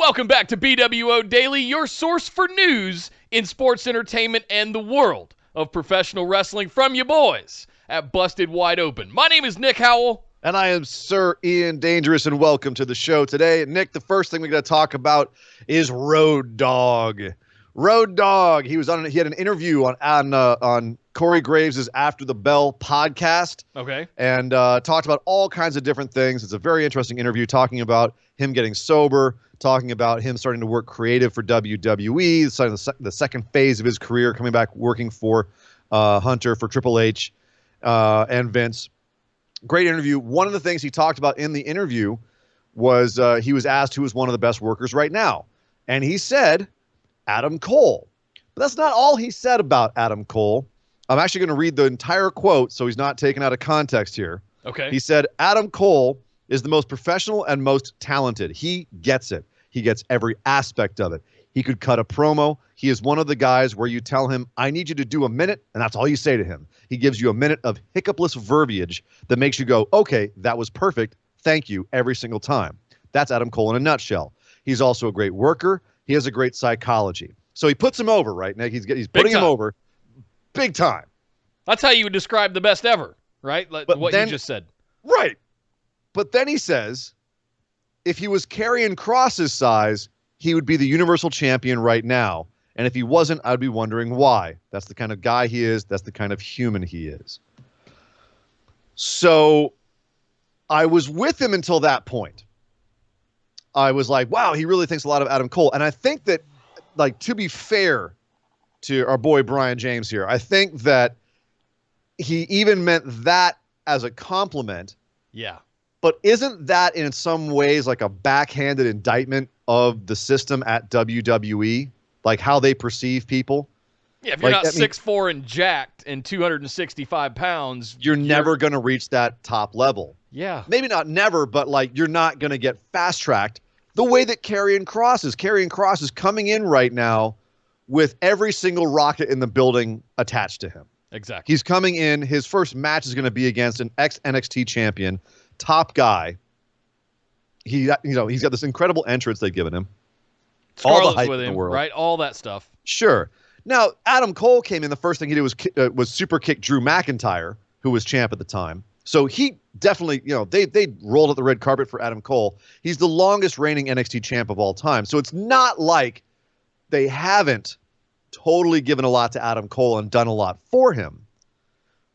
Welcome back to BWO Daily, your source for news in sports entertainment and the world of professional wrestling from you boys at Busted Wide Open. My name is Nick Howell. And I am Sir Ian Dangerous, and welcome to the show today. Nick, the first thing we're going to talk about is Road Dogg. Road Dogg, he had an interview on Corey Graves' After the Bell podcast. Okay. And talked about all kinds of different things. It's a very interesting interview talking about him getting sober, talking about him starting to work creative for WWE, starting the second phase of his career, coming back working for Hunter, for Triple H, and Vince. Great interview. One of the things he talked about in the interview was he was asked who was one of the best workers right now. And he said Adam Cole. But that's not all he said about Adam Cole. I'm actually going to read the entire quote so he's not taken out of context here. Okay. He said, Adam Cole is the most professional and most talented. He gets it. He gets every aspect of it. He could cut a promo. He is one of the guys where you tell him, I need you to do a minute, and that's all you say to him. He gives you a minute of hiccupless verbiage that makes you go, okay, that was perfect. Thank you every single time. That's Adam Cole in a nutshell. He's also a great worker. He has a great psychology. So he puts him over, right, Nick? He's putting him over big time. That's how you would describe the best ever, right? Like what you just said. Right. But then he says, if he was Karrion Kross's size, he would be the Universal Champion right now. And if he wasn't, I'd be wondering why. That's the kind of guy he is. That's the kind of human he is. So I was with him until that point. I was like, wow, he really thinks a lot of Adam Cole. And I think that, like, to be fair to our boy Brian James here, I think that he even meant that as a compliment. Yeah. But isn't that in some ways like a backhanded indictment of the system at WWE? Like how they perceive people? Yeah, if you're not 6'4" and jacked and 265 pounds, you're never going to reach that top level. Yeah. Maybe not never, but like you're not going to get fast-tracked the way that Karrion Kross is. Karrion Kross is coming in right now with every single rocket in the building attached to him. Exactly. He's coming in. His first match is going to be against an ex-NXT champion, top guy. He's got this incredible entrance they've given him. Scarlett's all the hype with him, in the world. right? All that stuff. Sure. Now, Adam Cole came in. The first thing he did was super kick Drew McIntyre, who was champ at the time. So he definitely, they rolled out the red carpet for Adam Cole. He's the longest reigning NXT champ of all time. So it's not like they haven't totally given a lot to Adam Cole and done a lot for him.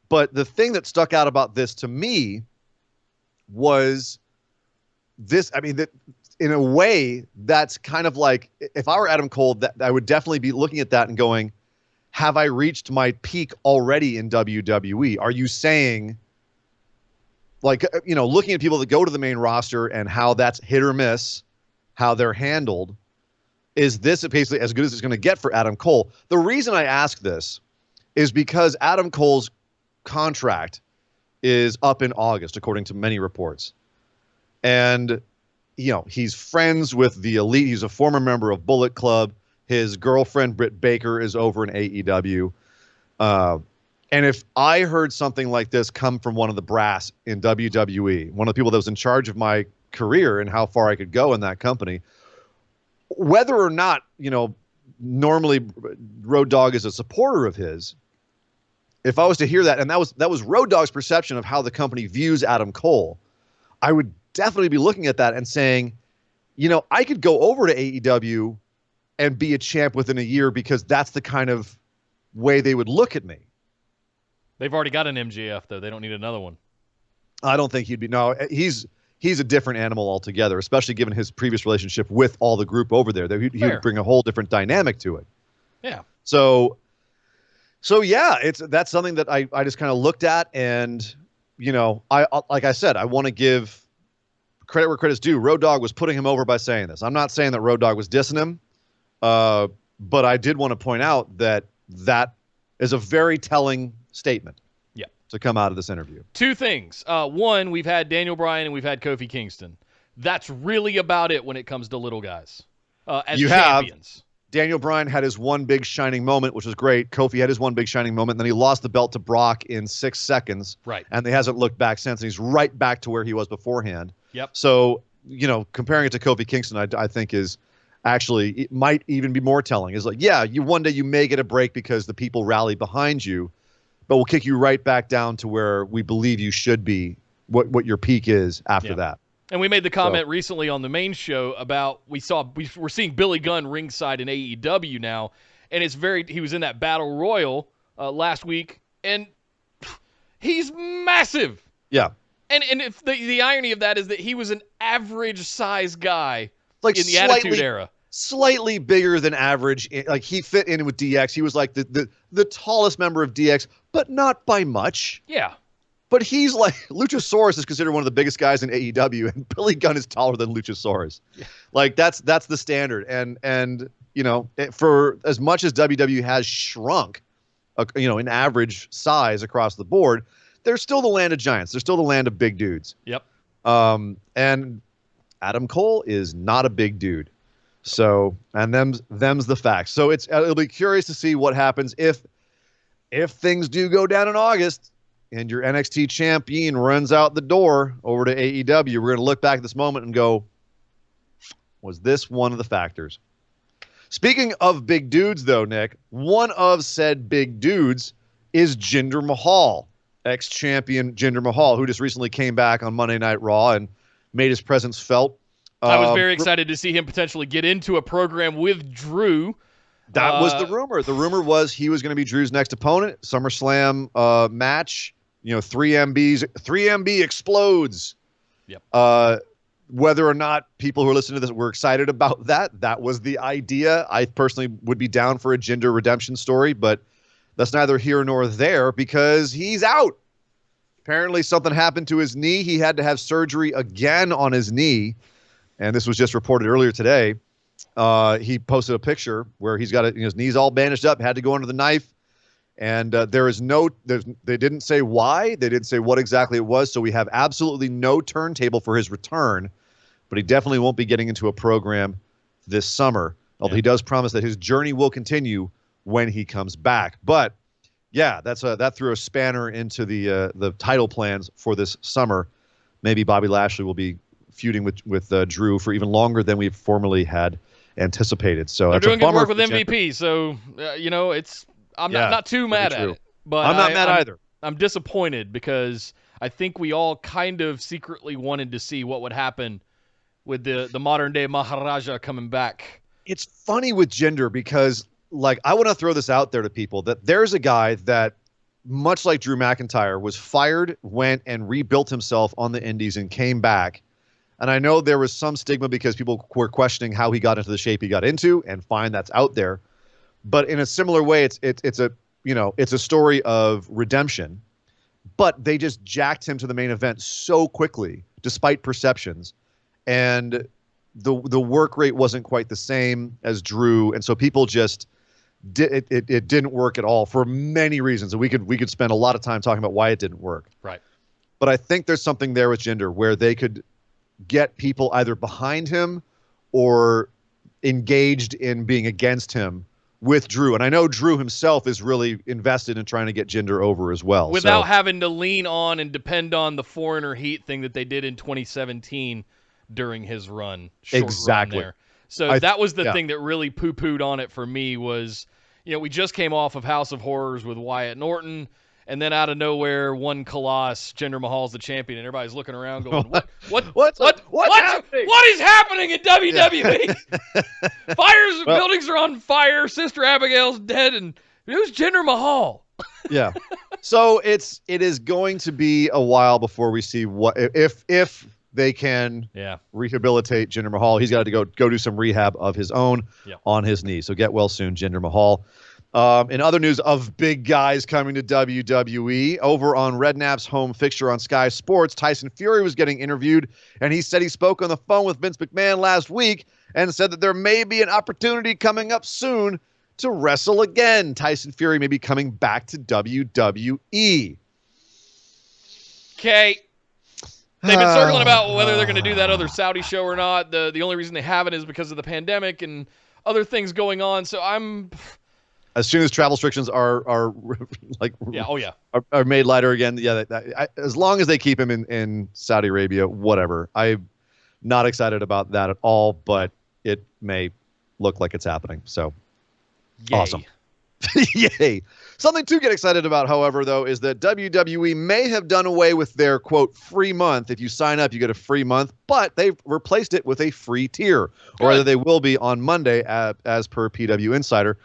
But the thing that stuck out about this to me was this. I mean, that in a way, that's kind of like, if I were Adam Cole, that I would definitely be looking at that and going, have I reached my peak already in WWE? Are you saying, like, looking at people that go to the main roster and how that's hit or miss, how they're handled, is this basically as good as it's going to get for Adam Cole? The reason I ask this is because Adam Cole's contract is up in August, according to many reports. And, he's friends with the Elite. He's a former member of Bullet Club. His girlfriend, Britt Baker, is over in AEW. And if I heard something like this come from one of the brass in WWE, one of the people that was in charge of my career and how far I could go in that company, whether or not, normally Road Dogg is a supporter of his, if I was to hear that, and that was Road Dogg's perception of how the company views Adam Cole, I would definitely be looking at that and saying, I could go over to AEW and be a champ within a year because that's the kind of way they would look at me. They've already got an MJF, though. They don't need another one. I don't think he'd be. No, he's a different animal altogether, especially given his previous relationship with all the group over there. He would bring a whole different dynamic to it. Yeah. So yeah, that's something that I just kind of looked at, and I like I said, I want to give credit where credit's due. Road Dogg was putting him over by saying this. I'm not saying that Road Dogg was dissing him, but I did want to point out that is a very telling statement. Yeah. To come out of this interview. Two things. One, we've had Daniel Bryan and we've had Kofi Kingston. That's really about it when it comes to little guys. As champions. Daniel Bryan had his one big shining moment, which was great. Kofi had his one big shining moment, and then he lost the belt to Brock in 6 seconds. Right. And he hasn't looked back since. And he's right back to where he was beforehand. Yep. So, comparing it to Kofi Kingston, I think is actually it might even be more telling. Is like, yeah, one day you may get a break because the people rally behind you, but we'll kick you right back down to where we believe you should be, what your peak is after that. And we made the comment recently on the main show about we're seeing Billy Gunn ringside in AEW now, and he was in that Battle Royal last week, and he's massive. Yeah. And if the irony of that is that he was an average size guy like in the Attitude Era. Slightly bigger than average. Like he fit in with DX. He was like the tallest member of DX, but not by much. Yeah. But he's like, Luchasaurus is considered one of the biggest guys in AEW, and Billy Gunn is taller than Luchasaurus. Yeah. Like that's the standard. And for as much as WWE has shrunk, in average size across the board, they're still the land of giants. They're still the land of big dudes. Yep. And Adam Cole is not a big dude. So, and them's the facts. So it'll be curious to see what happens if things do go down in August and your NXT champion runs out the door over to AEW. We're going to look back at this moment and go, was this one of the factors? Speaking of big dudes, though, Nick, one of said big dudes is Jinder Mahal, ex-champion Jinder Mahal, who just recently came back on Monday Night Raw and made his presence felt. I was very excited to see him potentially get into a program with Drew. That was the rumor. The rumor was he was going to be Drew's next opponent. SummerSlam match. 3MB explodes. Yep. Whether or not people who are listening to this were excited about that was the idea. I personally would be down for a Jinder redemption story, but that's neither here nor there because he's out. Apparently something happened to his knee. He had to have surgery again on his knee. And this was just reported earlier today. He posted a picture where he's got his knees all bandaged up, had to go under the knife. And they didn't say why. They didn't say what exactly it was. So we have absolutely no turntable for his return. But he definitely won't be getting into a program this summer. Although he does promise that his journey will continue when he comes back. But yeah, that threw a spanner into the title plans for this summer. Maybe Bobby Lashley will be feuding with Drew for even longer than we formerly had anticipated. So they're that's doing a bummer good work with MVP. So I'm not too mad at it. But I'm not mad either. I'm disappointed because I think we all kind of secretly wanted to see what would happen with the modern day Maharaja coming back. It's funny with Jinder because I want to throw this out there to people that there's a guy that, much like Drew McIntyre, was fired, went and rebuilt himself on the indies and came back. And I know there was some stigma because people were questioning how he got into the shape he got into, and fine, that's out there. But in a similar way, it's a story of redemption. But they just jacked him to the main event so quickly, despite perceptions, and the work rate wasn't quite the same as Drew, and so people just it didn't work at all for many reasons, and we could spend a lot of time talking about why it didn't work. Right. But I think there's something there with Jinder where they could get people either behind him or engaged in being against him with Drew. And I know Drew himself is really invested in trying to get Jinder over as well. Without having to lean on and depend on the foreigner heat thing that they did in 2017 during his run. Exactly. Run there. So that was the thing that really poo-pooed on it for me was, we just came off of House of Horrors with Wyatt Norton. And then out of nowhere, one Colossus, Jinder Mahal's the champion, and everybody's looking around going, "What is happening in WWE? Buildings are on fire. Sister Abigail's dead, and who's Jinder Mahal?" Yeah. So it is going to be a while before we see what if they can rehabilitate Jinder Mahal. He's got to go do some rehab of his own on his knee. So get well soon, Jinder Mahal. In other news of big guys coming to WWE, over on Redknapp's home fixture on Sky Sports, Tyson Fury was getting interviewed, and he said he spoke on the phone with Vince McMahon last week and said that there may be an opportunity coming up soon to wrestle again. Tyson Fury may be coming back to WWE. Okay. They've been circling about whether they're going to do that other Saudi show or not. The only reason they haven't is because of the pandemic and other things going on. So as soon as travel restrictions are made lighter again, as long as they keep him in Saudi Arabia, whatever. I'm not excited about that at all, but it may look like it's happening. So Yay. Awesome. Yay. Something to get excited about, however, though, is that WWE may have done away with their, quote, free month. If you sign up, you get a free month, but they've replaced it with a free tier, or rather they will be on Monday, as per PW Insider.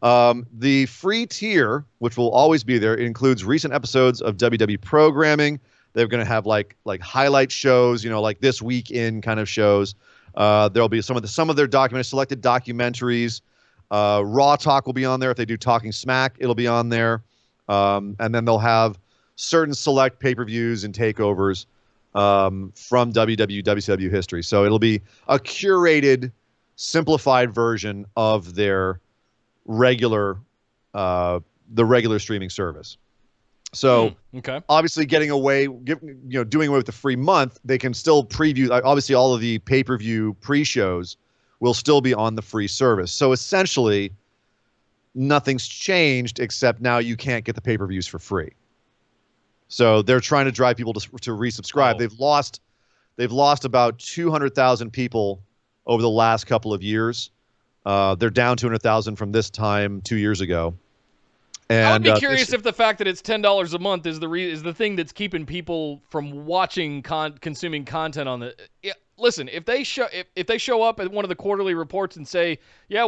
The free tier, which will always be there, includes recent episodes of WWE programming. They're going to have like highlight shows, like This Week In kind of shows. There'll be some of their selected documentaries. Raw Talk will be on there. If they do Talking Smack, it'll be on there. And then they'll have certain select pay-per-views and takeovers from WCW history. So it'll be a curated, simplified version of their regular streaming service. So obviously doing away with the free month, they can still preview. Obviously, all of the pay-per-view pre-shows will still be on the free service. So essentially, nothing's changed except now you can't get the pay-per-views for free. So they're trying to drive people to resubscribe. Oh. They've lost about 200,000 people over the last couple of years. They're down 200,000 from this time 2 years ago. And I would be curious if the fact that it's $10 a month is the thing that's keeping people from watching consuming content on the. Yeah, listen, if they show up at one of the quarterly reports and say, yeah,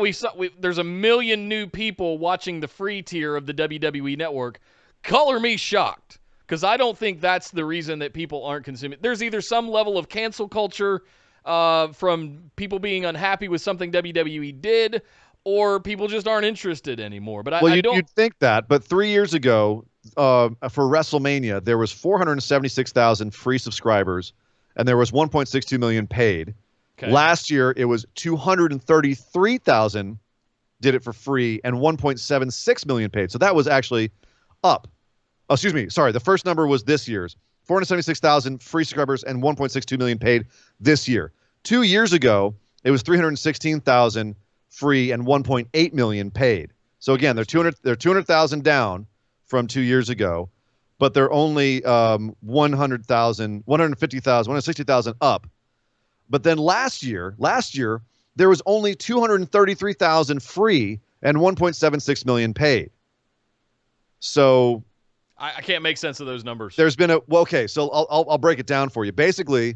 there's 1 million new people watching the free tier of the WWE Network, color me shocked, because I don't think that's the reason that people aren't consuming. There's either some level of cancel culture from people being unhappy with something WWE did, or people just aren't interested anymore. But you'd think that. But 3 years ago, for WrestleMania, there was 476,000 free subscribers, and there was 1.62 million paid. Okay. Last year, it was 233,000 did it for free, and 1.76 million paid. So that was actually up. Oh, excuse me. Sorry, the first number was this year's. 476,000 free subscribers and 1.62 million paid this year. 2 years ago, it was 316,000 free and 1.8 million paid. So again, they're 200,000 down from 2 years ago, but they're only 150,000, 160,000 up. But then last year there was only 233,000 free and 1.76 million paid. So I can't make sense of those numbers. There's been so I'll break it down for you. Basically,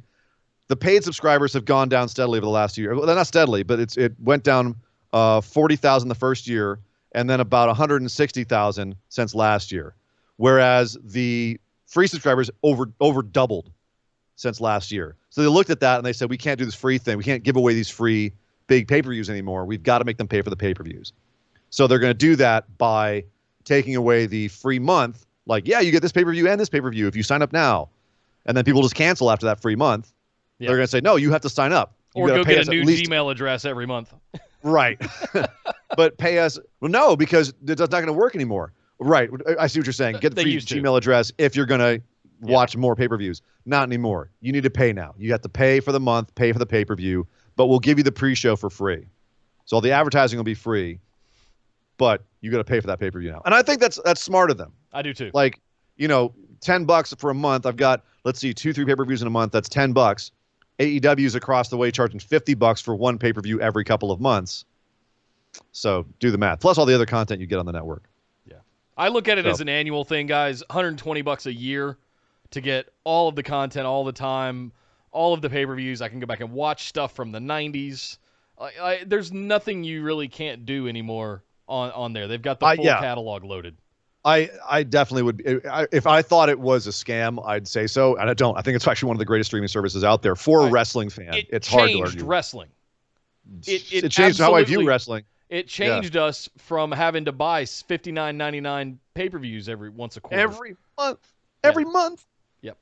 the paid subscribers have gone down steadily over the last year. Well, not steadily, but it went down 40,000 the first year, and then about 160,000 since last year. Whereas the free subscribers over doubled since last year. So they looked at that and they said, we can't do this free thing. We can't give away these free big pay-per-views anymore. We've got to make them pay for the pay-per-views. So they're going to do that by taking away the free month. Like, yeah, you get this pay-per-view and this pay-per-view if you sign up now. And then people just cancel after that free month. Yeah. They're going to say, no, you have to sign up. Or go get a new Gmail address every month. Right. But pay us. Well, no, because it's not going to work anymore. Right. I see what you're saying. Get the free Gmail address if you're going to watch more pay-per-views. Not anymore. You need to pay now. You have to pay for the month, pay for the pay-per-view, but we'll give you the pre-show for free. So all the advertising will be free, but you got to pay for that pay-per-view now. And I think that's smart of them. I do too. Like, $10 for a month. I've got, 2-3 pay-per-views in a month. That's $10. AEW's across the way charging $50 for one pay-per-view every couple of months. So do the math. Plus all the other content you get on the network. Yeah. I look at it as an annual thing, guys. $120 a year to get all of the content all the time, all of the pay-per-views. I can go back and watch stuff from the 90s. There's nothing you really can't do anymore on there. They've got the full catalog loaded. I definitely would. If I thought it was a scam, I'd say so, and I don't. I think it's actually one of the greatest streaming services out there for a wrestling fan. It's hard to argue. It changed wrestling. It changed how I view wrestling. It changed us from having to buy $59.99 pay-per-views once a quarter. Every month. Yep.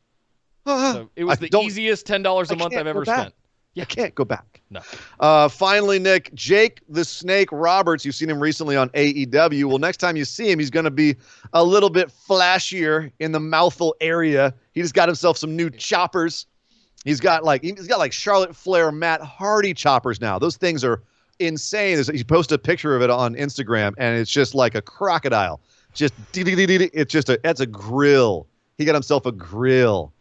So it was the easiest $10 a month I've ever spent. Yeah. I can't go back. No. Finally, Nick, Jake the Snake Roberts, you've seen him recently on AEW. Well, next time you see him, he's going to be a little bit flashier in the mouthful area. He just got himself some new choppers. He's got like Charlotte Flair, Matt Hardy choppers now. Those things are insane. He posted a picture of it on Instagram, and it's just like a crocodile. It's a grill. He got himself a grill.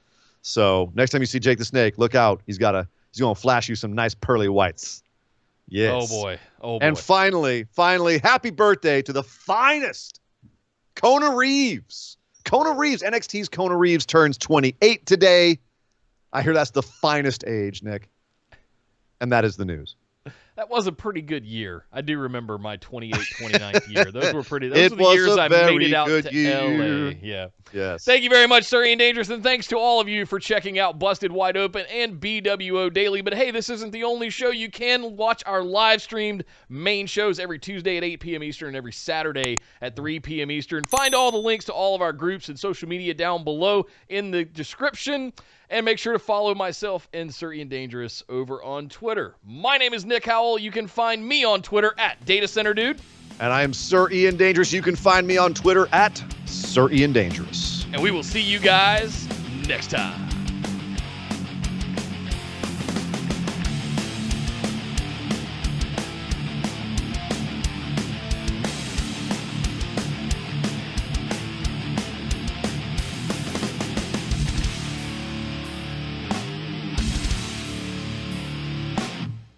So next time you see Jake the Snake, look out. He's going to flash you some nice pearly whites. Yes. Oh, boy. Oh, boy. And finally, happy birthday to the finest, Kona Reeves. Kona Reeves, NXT's Kona Reeves turns 28 today. I hear that's the finest age, Nick. And that is the news. That was a pretty good year. I do remember my 29th year. Those were pretty. Those were the years I made it out to LA. Yeah. Yes. Thank you very much, Sir Ian Dangerous, and thanks to all of you for checking out Busted Wide Open and BWO Daily. But hey, this isn't the only show. You can watch our live streamed main shows every Tuesday at 8 p.m. Eastern and every Saturday at 3 p.m. Eastern. Find all the links to all of our groups and social media down below in the description. And make sure to follow myself and Sir Ian Dangerous over on Twitter. My name is Nick Howell. You can find me on Twitter at DataCenterDude. And I am Sir Ian Dangerous. You can find me on Twitter at Sir Ian Dangerous. And we will see you guys next time.